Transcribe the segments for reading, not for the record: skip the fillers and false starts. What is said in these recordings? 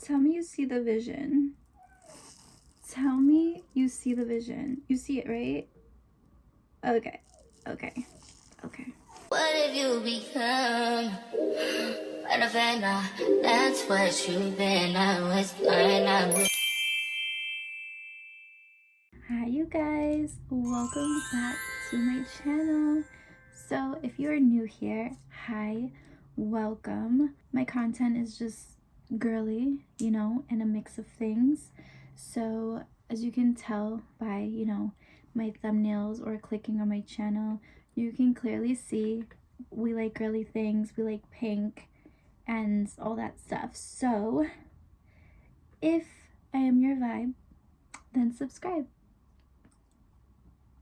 Tell me you see the vision. Tell me you see the vision. You see it, right? Okay. Okay. Okay. What have you become? An offender, that's what you've been. I was blind. Hi you guys, welcome back to my channel. So if you're new here, hi, welcome. My content is just girly, you know, and a mix of things. So as you can tell by, you know, my thumbnails or clicking on my channel, you can clearly see we like girly things, we like pink and all that stuff. So if I am your vibe, then subscribe.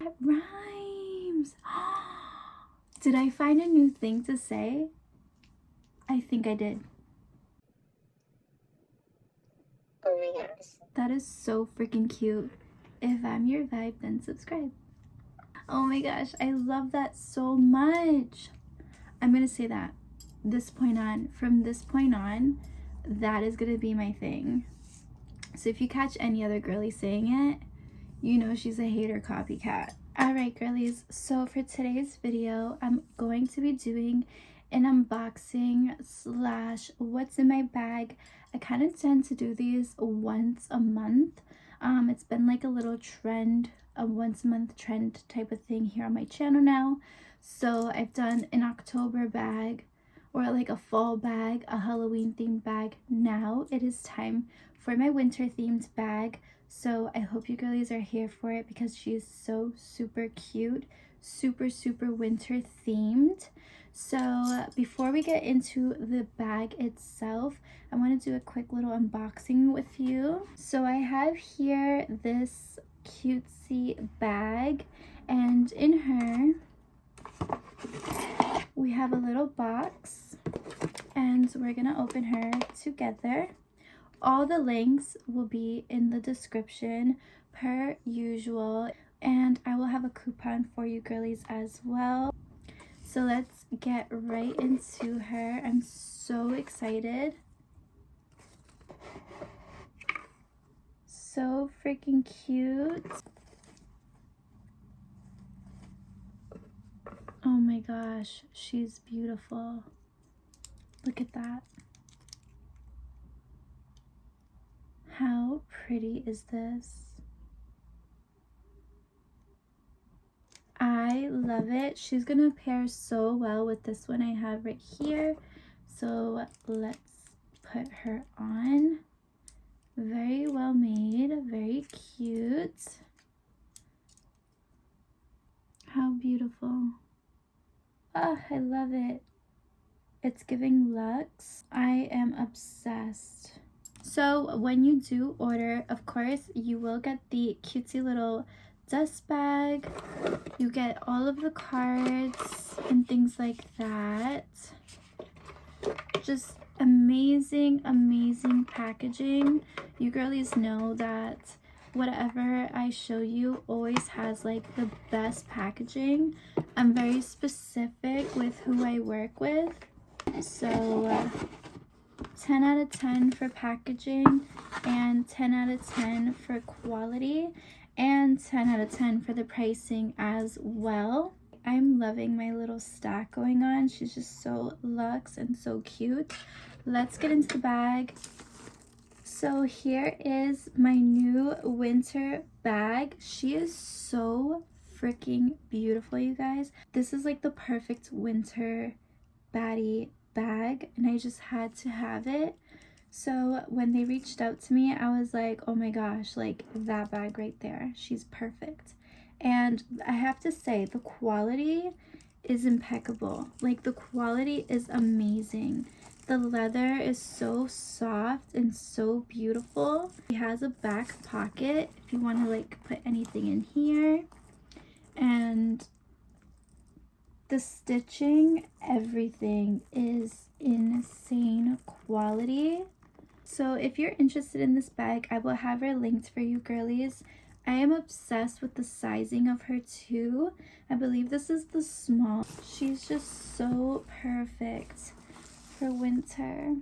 That rhymes. Did I find a new thing to say? I think I did. Oh my gosh. That is so freaking cute. If I'm your vibe, then subscribe. Oh my gosh, I love that so much. I'm gonna say that this point on, from this point on, that is gonna be my thing. So if you catch any other girly saying it, you know she's a hater copycat. Alright girlies, so for today's video, I'm going to be doing an unboxing slash what's in my bag. I kind of tend to do these once a month. It's been like a little trend, a once a month trend type of thing here on my channel now. So I've done an October bag or like a fall bag, a Halloween themed bag. Now it is time for my winter themed bag. So I hope you girlies are here for it because she is so super cute, super winter themed. So before we get into the bag itself, I want to do a quick little unboxing with you. So I have here this cutesy bag, and in her we have a little box, and we're gonna open her together. All the links will be in the description per usual, and I will have a coupon for you girlies as well. So let's get right into her. I'm so excited. So freaking cute. Oh my gosh, she's beautiful. Look at that. How pretty is this? I love it. She's gonna pair so well with this one I have right here. So let's put her on. Very well made, very cute. How beautiful. Oh, I love it. It's giving luxe. I am obsessed. So when you do order, of course, you will get the cutesy little dust bag. You get all of the cards and things like that. Just amazing packaging. You girlies know that whatever I show you always has like the best packaging. I'm very specific with who I work with. So 10 out of 10 for packaging, and 10 out of 10 for quality, and 10 out of 10 for the pricing as well. I'm loving my little stack going on. She's just so luxe and so cute. Let's get into the bag. So here is my new winter bag. She is so freaking beautiful, you guys. This is like the perfect winter baddie bag, and I just had to have it. So when they reached out to me, I was like, oh my gosh, like that bag right there, she's perfect. And I have to say, the quality is impeccable. Like the quality is amazing. The leather is so soft and so beautiful. It has a back pocket if you want to like put anything in here. And the stitching, everything is insane quality. So if you're interested in this bag, I will have her linked for you girlies. I am obsessed with the sizing of her too. I believe this is the small. She's just so perfect for winter.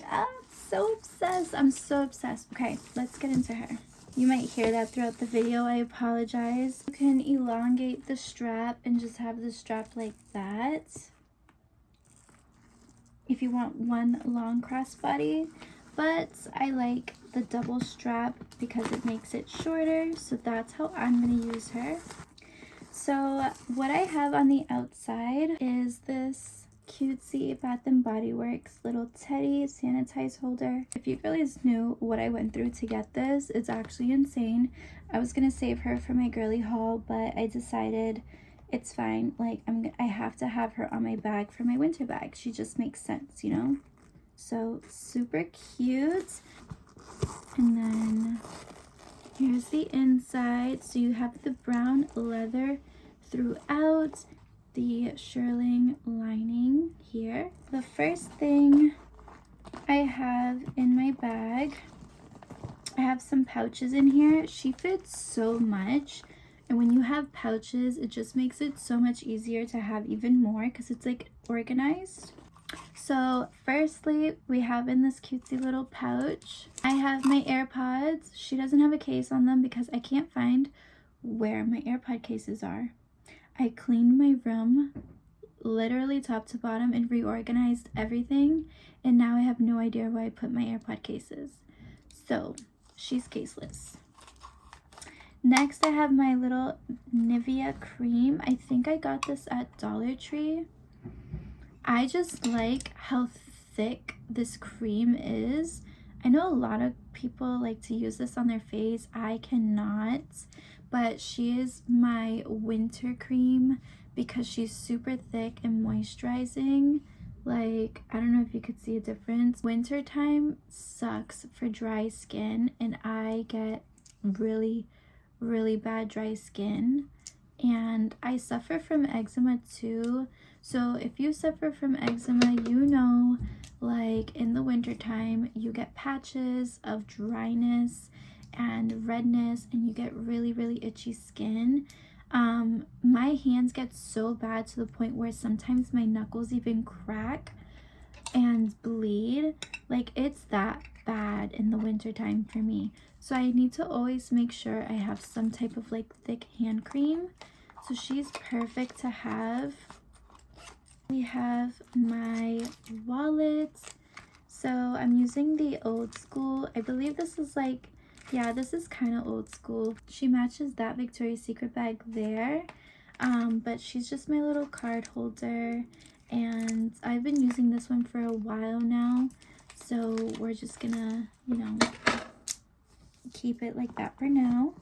I'm so obsessed. I'm so obsessed. Okay, let's get into her. You might hear that throughout the video. I apologize. You can elongate the strap and just have the strap like that if you want one long crossbody, but I like the double strap because it makes it shorter, so that's how I'm going to use her. So what I have on the outside is this cutesy Bath and Body Works little teddy sanitize holder. If you girlies knew what I went through to get this, it's actually insane. I was gonna save her for my girly haul, but I decided it's fine. Like, I have to have her on my bag for my winter bag. She just makes sense, you know? So super cute. And then here's the inside. So you have the brown leather throughout, the shearling lining here. The first thing I have in my bag, I have some pouches in here. She fits so much, and when you have pouches, it just makes it so much easier to have even more because it's like organized. So firstly, we have in this cutesy little pouch, I have my AirPods. She doesn't have a case on them because I can't find where my AirPod cases are. I cleaned my room literally top to bottom and reorganized everything, and now I have no idea where I put my AirPod cases. So she's caseless. Next, I have my little Nivea cream. I think I got this at Dollar Tree. I just like how thick this cream is. I know a lot of people like to use this on their face. I cannot, but she is my winter cream because she's super thick and moisturizing. Like, I don't know if you could see a difference. Winter time sucks for dry skin, and I get really bad dry skin, and I suffer from eczema too. So if you suffer from eczema, you know, like in the winter time you get patches of dryness and redness, and you get really itchy skin. My hands get so bad to the point where sometimes my knuckles even crack and bleed. Like, it's that bad in the winter time for me. So I need to always make sure I have some type of like thick hand cream. So she's perfect to have. We have my wallet. So I'm using the old school. I believe this is like, yeah, this is kind of old school. She matches that Victoria's Secret bag there. But she's just my little card holder, and I've been using this one for a while now, so we're just gonna, you know, keep it like that for now.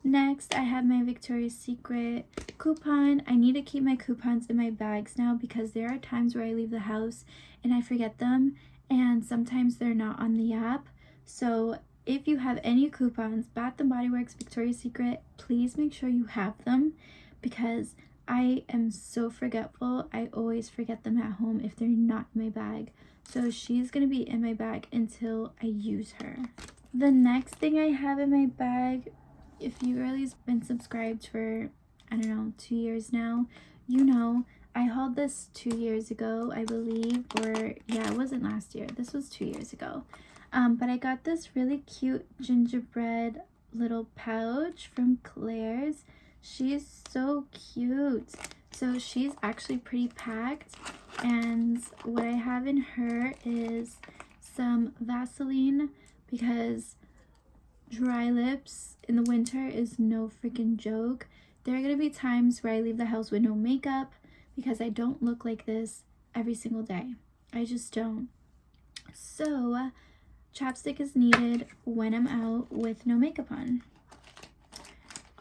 Next, I have my Victoria's Secret coupon. I need to keep my coupons in my bags now because there are times where I leave the house and I forget them, and sometimes they're not on the app. So if you have any coupons, Bath & Body Works, Victoria's Secret, please make sure you have them because I am so forgetful. I always forget them at home if they're not in my bag. So she's going to be in my bag until I use her. The next thing I have in my bag, if you really have been subscribed for, I don't know, 2 years now, you know, I hauled this 2 years ago, I believe, or yeah, it wasn't last year. This was 2 years ago. But I got this really cute gingerbread little pouch from Claire's. She's so cute. So she's actually pretty packed. And what I have in her is some Vaseline because dry lips in the winter is no freaking joke. There are going to be times where I leave the house with no makeup because I don't look like this every single day. I just don't. So chapstick is needed when I'm out with no makeup on.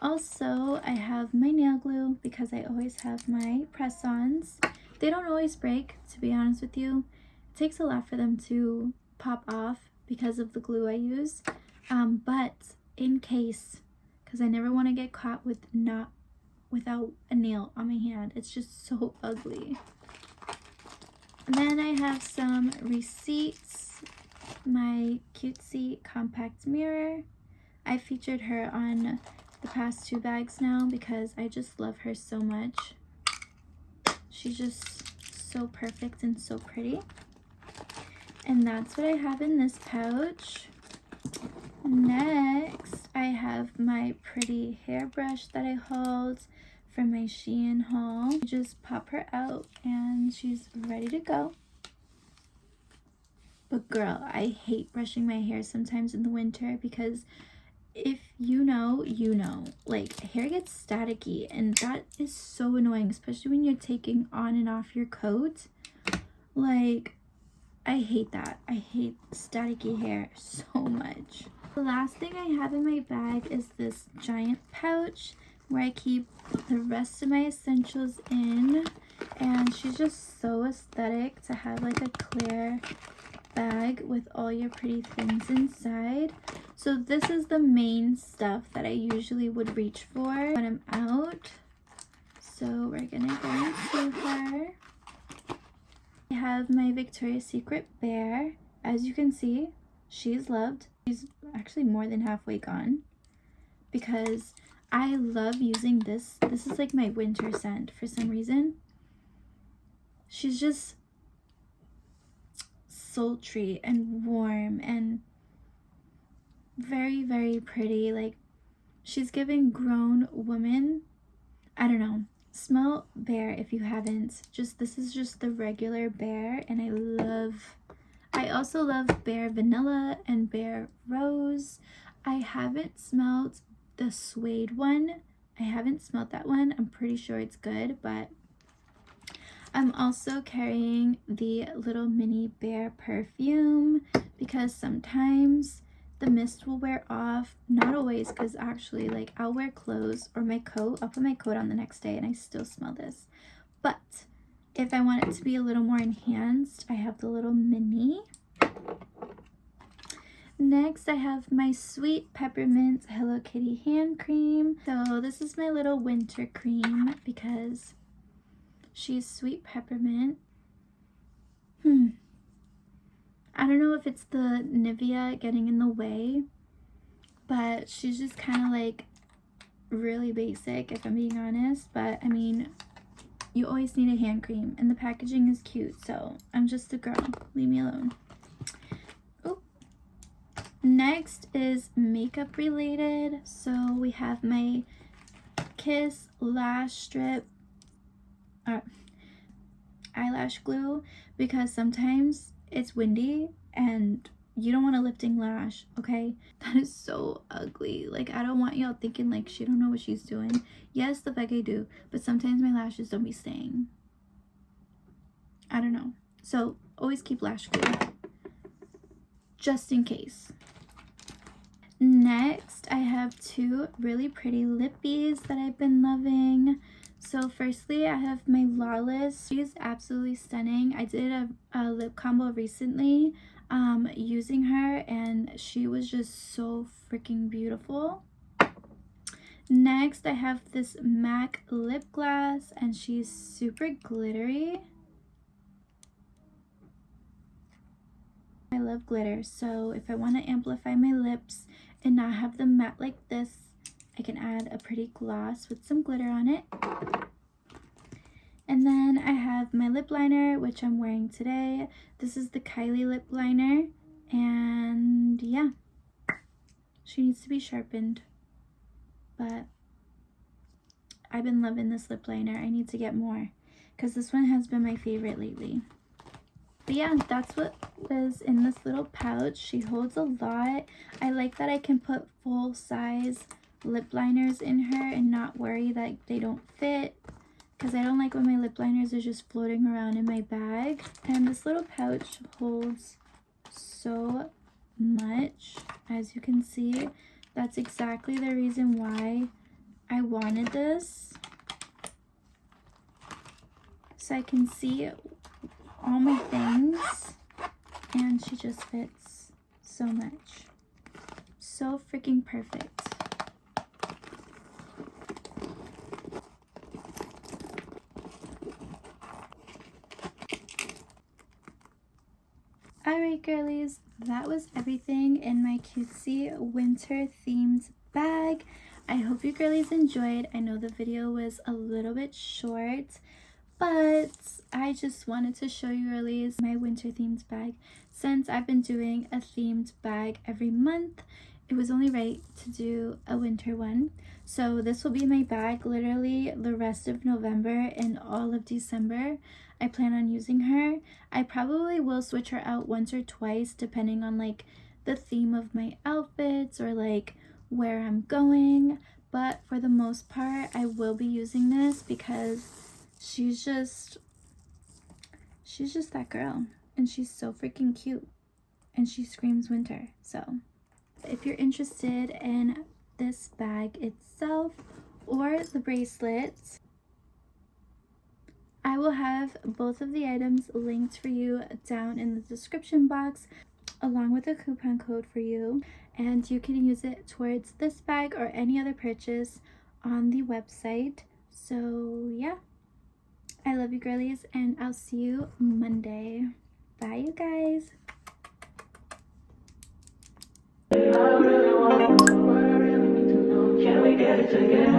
Also, I have my nail glue because I always have my press-ons. They don't always break, to be honest with you. It takes a lot for them to pop off because of the glue I use. But in case, because I never want to get caught without a nail on my hand. It's just so ugly. And then I have some receipts. My cutesy compact mirror. I featured her on the past 2 bags now because I just love her so much. She's just so perfect and so pretty. And that's what I have in this pouch. Next, I have my pretty hairbrush that I hauled from my Shein haul. You just pop her out and she's ready to go. But girl, I hate brushing my hair sometimes in the winter because if you know, you know. Like, hair gets staticky and that is so annoying, especially when you're taking on and off your coat. Like, I hate that. I hate staticky hair so much. The last thing I have in my bag is this giant pouch where I keep the rest of my essentials in. And she's just so aesthetic to have like a clear bag with all your pretty things inside. So this is the main stuff that I usually would reach for when I'm out. So we're gonna go and see her. I have my Victoria's Secret bear. As you can see, she's loved. She's actually more than halfway gone because I love using this. This is like my winter scent for some reason. She's just sultry and warm and very, very pretty. Like, she's giving grown woman. I don't know. Smell bear if you haven't. This is just the regular bear, and I also love bear vanilla and bear rose. I haven't smelled the suede one. I haven't smelled that one. I'm pretty sure it's good, but I'm also carrying the little mini bear perfume because sometimes the mist will wear off. Not always, because actually, like, I'll wear clothes or my coat. I'll put my coat on the next day and I still smell this. But if I want it to be a little more enhanced, I have the little mini. Next, I have my Sweet Peppermint Hello Kitty hand cream. So this is my little winter cream because she's sweet peppermint. I don't know if it's the Nivea getting in the way, but she's just kind of like really basic, if I'm being honest. But I mean, you always need a hand cream and the packaging is cute, so I'm just a girl. Leave me alone. Oh. Next is makeup related. So we have my Kiss Lash Strip eyelash glue because sometimes it's windy and you don't want a lifting lash, okay? That is so ugly. Like, I don't want y'all thinking like she don't know what she's doing. Yes, the fuck I do, but sometimes my lashes don't be staying. I don't know. So always keep lash glue just in case. Next, I have two really pretty lippies that I've been loving. So firstly, I have my Lawless. She's absolutely stunning. I did a lip combo recently using her, and she was just so freaking beautiful. Next, I have this MAC lip gloss, and she's super glittery. I love glitter, so if I want to amplify my lips and not have them matte like this, I can add a pretty gloss with some glitter on it. And then I have my lip liner, which I'm wearing today. This is the Kylie lip liner, and yeah, she needs to be sharpened, but I've been loving this lip liner. I need to get more because this one has been my favorite lately. But yeah, that's what was in this little pouch. She holds a lot. I like that I can put full size lip liners in her and not worry that they don't fit, because I don't like when my lip liners are just floating around in my bag. And this little pouch holds so much, as you can see. That's exactly the reason why I wanted this, so I can see all my things, and she just fits so much. So freaking perfect. Alright girlies, that was everything in my cutesy winter themed bag. I hope you girlies enjoyed. I know the video was a little bit short, But I just wanted to show you girlies my winter themed bag. Since I've been doing a themed bag every month, it was only right to do a winter one. So this will be my bag literally the rest of November and all of December. I plan on using her. I probably will switch her out once or twice depending on like the theme of my outfits or like where I'm going. But for the most part, I will be using this because she's just that girl, and she's so freaking cute, and she screams winter. So if you're interested in this bag itself or the bracelets, I will have both of the items linked for you down in the description box, along with a coupon code for you, and you can use it towards this bag or any other purchase on the website. So yeah, I love you girlies, and I'll see you Monday. Bye, you guys. Can we get it together?